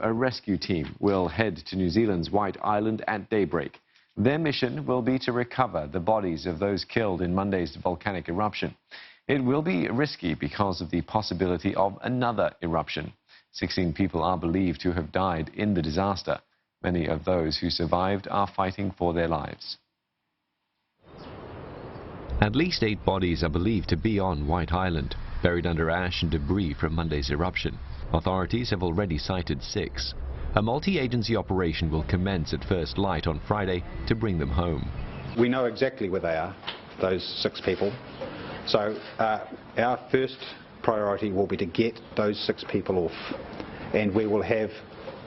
A rescue team will head to New Zealand's White Island at daybreak. Their mission will be to recover the bodies of those killed in Monday's volcanic eruption. It will be risky because of the possibility of another eruption. 16 people are believed to have died in the disaster. Many of those who survived are fighting for their lives. At least 8 bodies are believed to be on White Island, buried under ash and debris from Monday's eruption. Authorities have already cited 6. A multi-agency operation will commence at first light on Friday to bring them home. We know exactly where they are, those 6 people. So our first priority will be to get those 6 people off, and we will have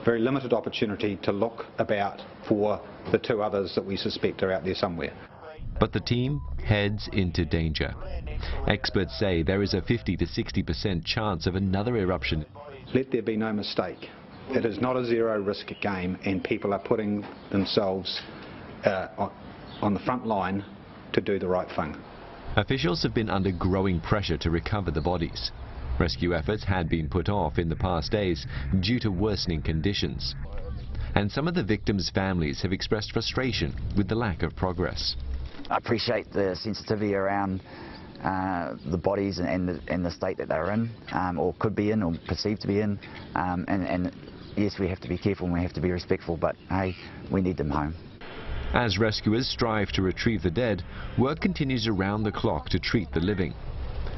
very limited opportunity to look about for the 2 others that we suspect are out there somewhere. But the team heads into danger. Experts say there is a 50 to 60% chance of another eruption. Let there be no mistake. It is not a zero-risk game, and people are putting themselves on the front line to do the right thing. Officials have been under growing pressure to recover the bodies. Rescue efforts had been put off in the past days due to worsening conditions. And some of the victims' families have expressed frustration with the lack of progress. I appreciate the sensitivity around the bodies and the state that they're in, or could be in, or perceived to be in. And yes, we have to be careful and we have to be respectful, but hey, we need them home. As rescuers strive to retrieve the dead, work continues around the clock to treat the living.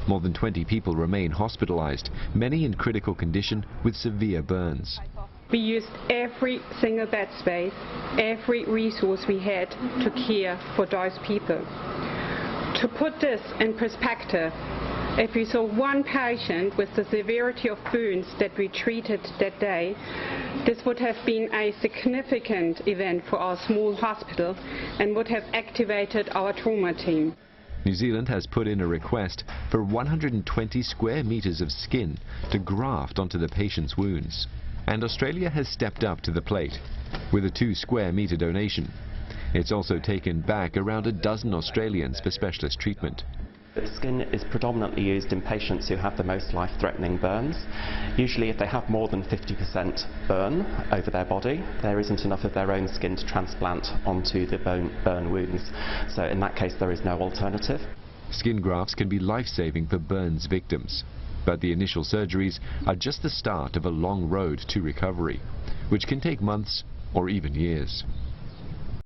More than 20 people remain hospitalized, many in critical condition with severe burns. We used every single bed space, every resource we had to care for those people. To put this in perspective, if we saw one patient with the severity of burns that we treated that day, this would have been a significant event for our small hospital and would have activated our trauma team. New Zealand has put in a request for 120 square meters of skin to graft onto the patient's wounds. And Australia has stepped up to the plate with a 2 square meter donation. It's also taken back around a dozen Australians for specialist treatment. The skin is predominantly used in patients who have the most life-threatening burns. Usually if they have more than 50% burn over their body, there isn't enough of their own skin to transplant onto the burn wounds. So in that case there is no alternative. Skin grafts can be life-saving for burns victims. But the initial surgeries are just the start of a long road to recovery, which can take months or even years.